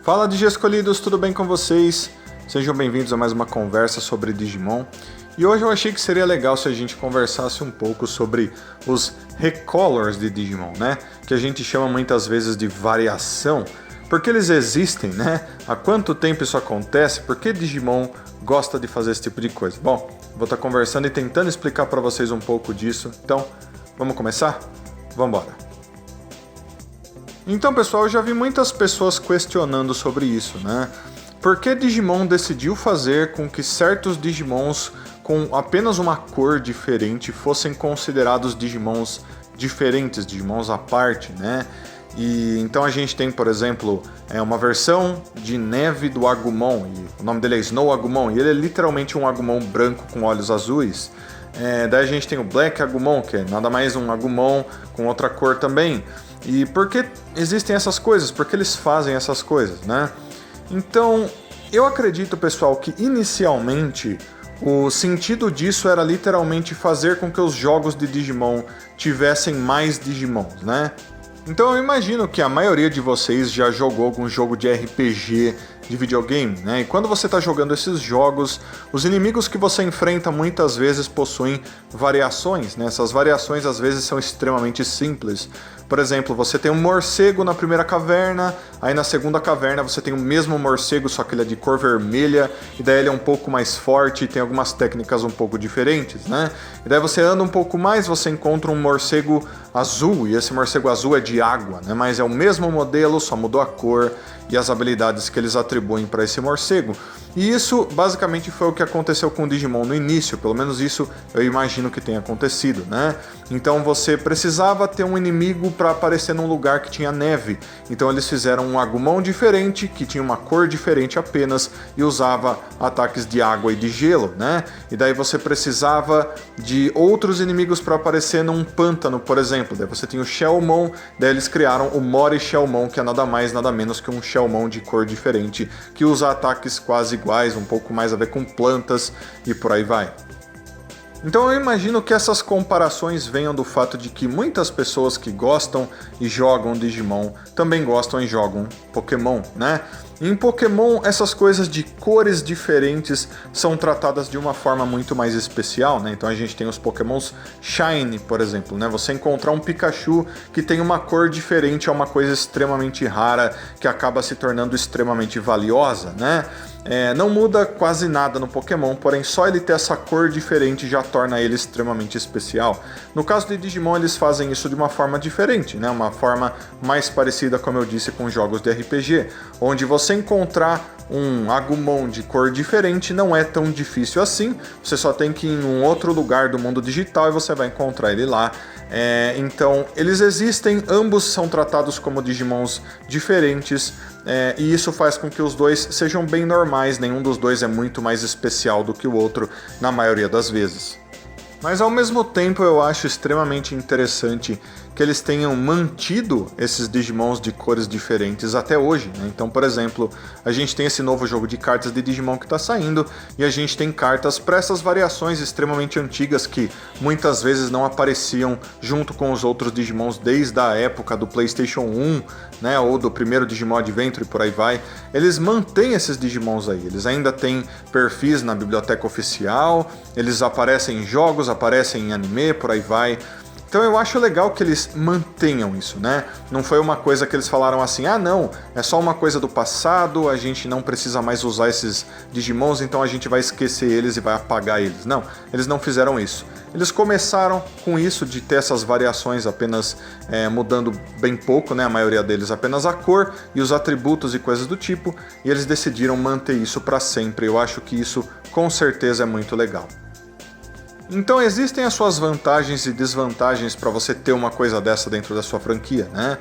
Fala Digi Escolhidos, tudo bem com vocês? Sejam bem-vindos a mais uma conversa sobre Digimon. E hoje eu achei que seria legal se a gente conversasse um pouco sobre os recolors de Digimon, né? Que a gente chama muitas vezes de variação, porque eles existem, né? Há quanto tempo isso acontece? Por que Digimon gosta de fazer esse tipo de coisa? Bom, vou estar conversando e tentando explicar para vocês um pouco disso. Então, vamos começar? Vamos embora! Então, pessoal, eu já vi muitas pessoas questionando sobre isso, né? Por que Digimon decidiu fazer com que certos Digimons com apenas uma cor diferente fossem considerados Digimons diferentes, Digimons à parte, né? E então a gente tem, por exemplo, uma versão de neve do Agumon, e o nome dele é Snow Agumon, e ele é literalmente um Agumon branco com olhos azuis. Daí a gente tem o Black Agumon, que é nada mais um Agumon com outra cor também. E por que existem essas coisas? Por que eles fazem essas coisas, né? Então, eu acredito, pessoal, que inicialmente o sentido disso era literalmente fazer com que os jogos de Digimon tivessem mais Digimons, né? Então eu imagino que a maioria de vocês já jogou algum jogo de RPG de videogame, né? E quando você está jogando esses jogos, os inimigos que você enfrenta muitas vezes possuem variações, né? Essas variações às vezes são extremamente simples. Por exemplo, você tem um morcego na primeira caverna, aí na segunda caverna você tem o mesmo morcego, só que ele é de cor vermelha, e daí ele é um pouco mais forte e tem algumas técnicas um pouco diferentes, né? E daí você anda um pouco mais, você encontra um morcego azul, e esse morcego azul é de água, né? Mas é o mesmo modelo, só mudou a cor e as habilidades que eles atribuem para esse morcego. E isso basicamente foi o que aconteceu com o Digimon no início, pelo menos isso eu imagino que tenha acontecido, né? Então você precisava ter um inimigo para aparecer num lugar que tinha neve. Então eles fizeram um Agumon diferente, que tinha uma cor diferente apenas e usava ataques de água e de gelo, né? E daí você precisava de outros inimigos para aparecer num pântano, por exemplo. Daí você tinha o Shellmon, daí eles criaram o Mori Shellmon, que é nada mais nada menos que um Shellmon de cor diferente, que usa ataques quase iguais, um pouco mais a ver com plantas e por aí vai. Então eu imagino que essas comparações venham do fato de que muitas pessoas que gostam e jogam Digimon também gostam e jogam Pokémon, né? Em Pokémon, essas coisas de cores diferentes são tratadas de uma forma muito mais especial, né? Então a gente tem os Pokémons Shiny, por exemplo, né? Você encontrar um Pikachu que tem uma cor diferente é uma coisa extremamente rara que acaba se tornando extremamente valiosa, né? Não muda quase nada no Pokémon, porém só ele ter essa cor diferente já torna ele extremamente especial. No caso de Digimon, eles fazem isso de uma forma diferente, né? Uma forma mais parecida, como eu disse, com jogos de RPG, onde você encontrar um Agumon de cor diferente não é tão difícil assim, você só tem que ir em um outro lugar do mundo digital e você vai encontrar ele lá. Então, eles existem, ambos são tratados como Digimons diferentes, e isso faz com que os dois sejam bem normais, nenhum dos dois é muito mais especial do que o outro na maioria das vezes. Mas ao mesmo tempo eu acho extremamente interessante que eles tenham mantido esses Digimons de cores diferentes até hoje, né? Então, por exemplo, a gente tem esse novo jogo de cartas de Digimon que está saindo e a gente tem cartas para essas variações extremamente antigas que muitas vezes não apareciam junto com os outros Digimons desde a época do PlayStation 1, né? Ou do primeiro Digimon Adventure e por aí vai. Eles mantêm esses Digimons aí, eles ainda têm perfis na biblioteca oficial, eles aparecem em jogos, aparecem em anime, por aí vai. Então eu acho legal que eles mantenham isso, né? Não foi uma coisa que eles falaram assim, ah não, é só uma coisa do passado, a gente não precisa mais usar esses Digimons, então a gente vai esquecer eles e vai apagar eles. Não, eles não fizeram isso. Eles começaram com isso de ter essas variações apenas mudando bem pouco, né? A maioria deles apenas a cor e os atributos e coisas do tipo, e eles decidiram manter isso para sempre. Eu acho que isso com certeza é muito legal. Então existem as suas vantagens e desvantagens para você ter uma coisa dessa dentro da sua franquia, né?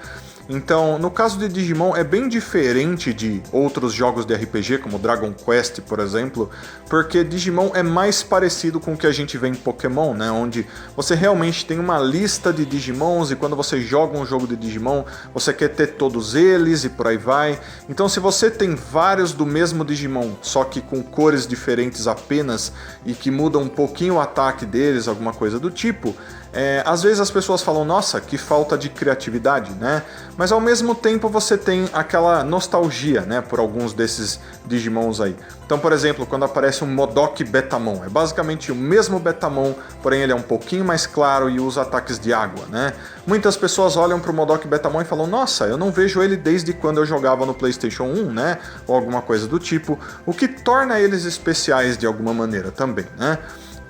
Então, no caso de Digimon, é bem diferente de outros jogos de RPG, como Dragon Quest, por exemplo, porque Digimon é mais parecido com o que a gente vê em Pokémon, né? Onde você realmente tem uma lista de Digimons e quando você joga um jogo de Digimon, você quer ter todos eles e por aí vai. Então, se você tem vários do mesmo Digimon, só que com cores diferentes apenas e que mudam um pouquinho o ataque deles, alguma coisa do tipo, Às vezes as pessoas falam, nossa, que falta de criatividade, né? Mas ao mesmo tempo você tem aquela nostalgia, né, por alguns desses Digimons aí. Então, por exemplo, quando aparece um Modok Betamon, é basicamente o mesmo Betamon, porém ele é um pouquinho mais claro e usa ataques de água, né? Muitas pessoas olham para o Modok Betamon e falam, nossa, eu não vejo ele desde quando eu jogava no PlayStation 1, né? Ou alguma coisa do tipo, o que torna eles especiais de alguma maneira também, né?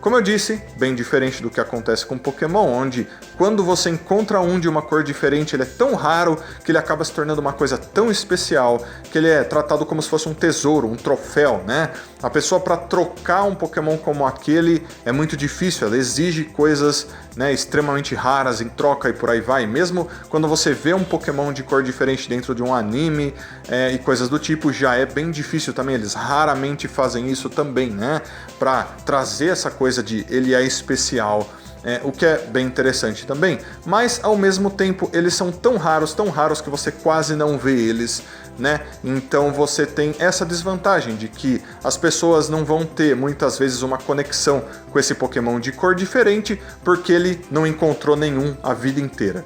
Como eu disse, bem diferente do que acontece com Pokémon, onde quando você encontra um de uma cor diferente, ele é tão raro que ele acaba se tornando uma coisa tão especial que ele é tratado como se fosse um tesouro, um troféu, né? A pessoa, para trocar um Pokémon como aquele é muito difícil, ela exige coisas, né, extremamente raras em troca e por aí vai. Mesmo quando você vê um Pokémon de cor diferente dentro de um anime e coisas do tipo, já é bem difícil também. Eles raramente fazem isso também, né? Para trazer essa coisa de ele é especial, o que é bem interessante também. Mas ao mesmo tempo eles são tão raros que você quase não vê eles, né? Então você tem essa desvantagem de que as pessoas não vão ter muitas vezes uma conexão com esse Pokémon de cor diferente porque ele não encontrou nenhum a vida inteira.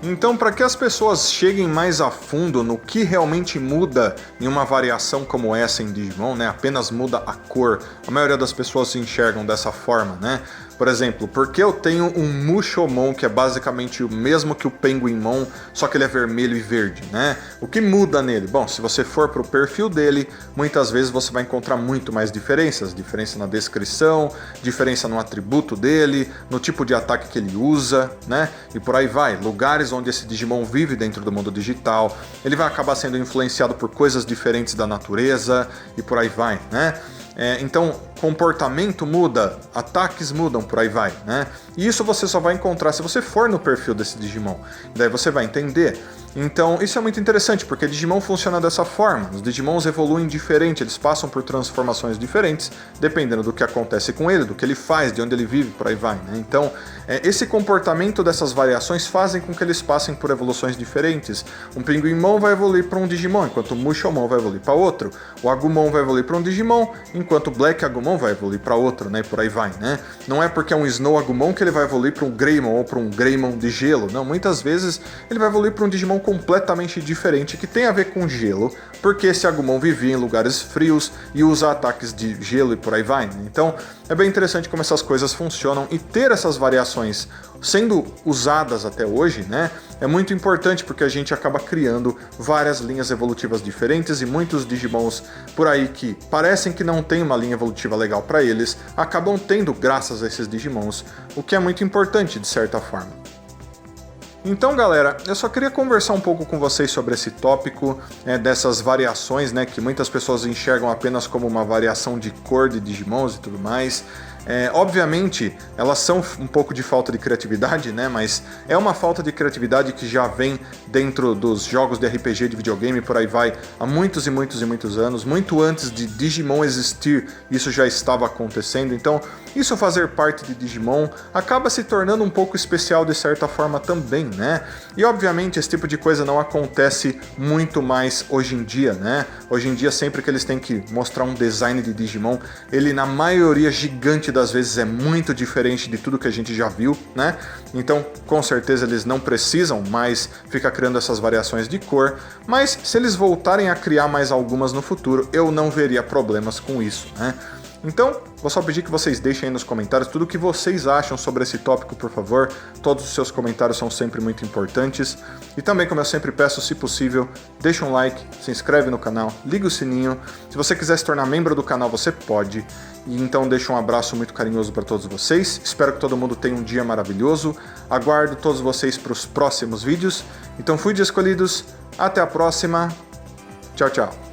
Então, para que as pessoas cheguem mais a fundo no que realmente muda em uma variação como essa em Digimon, né? Apenas muda a cor. A maioria das pessoas se enxergam dessa forma, né? Por exemplo, porque eu tenho um Mushomon que é basicamente o mesmo que o Penguinmon, só que ele é vermelho e verde, né? O que muda nele? Bom, se você for para o perfil dele, muitas vezes você vai encontrar muito mais diferenças. Diferença na descrição, diferença no atributo dele, no tipo de ataque que ele usa, né? E por aí vai. Lugares onde esse Digimon vive dentro do mundo digital, ele vai acabar sendo influenciado por coisas diferentes da natureza e por aí vai, né? Então, comportamento muda, ataques mudam, por aí vai, né? E isso você só vai encontrar se você for no perfil desse Digimon. Daí você vai entender. Então, isso é muito interessante, porque Digimon funciona dessa forma. Os Digimons evoluem diferente, eles passam por transformações diferentes, dependendo do que acontece com ele, do que ele faz, de onde ele vive, por aí vai, né? Então, esse comportamento dessas variações fazem com que eles passem por evoluções diferentes. Um Pinguimon vai evoluir para um Digimon, enquanto o Mushomon vai evoluir para outro. O Agumon vai evoluir para um Digimon, enquanto o Black Agumon vai evoluir para outro, né? E por aí vai, né? Não é porque é um Snow Agumon que ele vai evoluir para um Greymon ou para um Greymon de gelo. Não, muitas vezes ele vai evoluir para um Digimon completamente diferente que tem a ver com gelo, porque esse Agumon vivia em lugares frios e usa ataques de gelo e por aí vai, né? Então é bem interessante como essas coisas funcionam, e ter essas variações sendo usadas até hoje, né, é muito importante, porque a gente acaba criando várias linhas evolutivas diferentes, e muitos Digimons por aí que parecem que não tem uma linha evolutiva legal para eles, acabam tendo graças a esses Digimons, o que é muito importante de certa forma. Então, galera, eu só queria conversar um pouco com vocês sobre esse tópico, dessas variações, né, que muitas pessoas enxergam apenas como uma variação de cor de Digimons e tudo mais. Obviamente, elas são um pouco de falta de criatividade, né? Mas é uma falta de criatividade que já vem dentro dos jogos de RPG, de videogame, por aí vai, há muitos e muitos e muitos anos. Muito antes de Digimon existir, isso já estava acontecendo. Então, isso fazer parte de Digimon acaba se tornando um pouco especial de certa forma também, né? E obviamente esse tipo de coisa não acontece muito mais hoje em dia, né? Hoje em dia, sempre que eles têm que mostrar um design de Digimon, ele na maioria gigante das vezes é muito diferente de tudo que a gente já viu, né? Então, com certeza eles não precisam mais ficar criando essas variações de cor, mas se eles voltarem a criar mais algumas no futuro, eu não veria problemas com isso, né? Então, vou só pedir que vocês deixem aí nos comentários tudo o que vocês acham sobre esse tópico, por favor. Todos os seus comentários são sempre muito importantes. E também, como eu sempre peço, se possível, deixa um like, se inscreve no canal, liga o sininho. Se você quiser se tornar membro do canal, você pode. E então deixa um abraço muito carinhoso para todos vocês. Espero que todo mundo tenha um dia maravilhoso. Aguardo todos vocês para os próximos vídeos. Então fui de Escolhidos. Até a próxima. Tchau, tchau.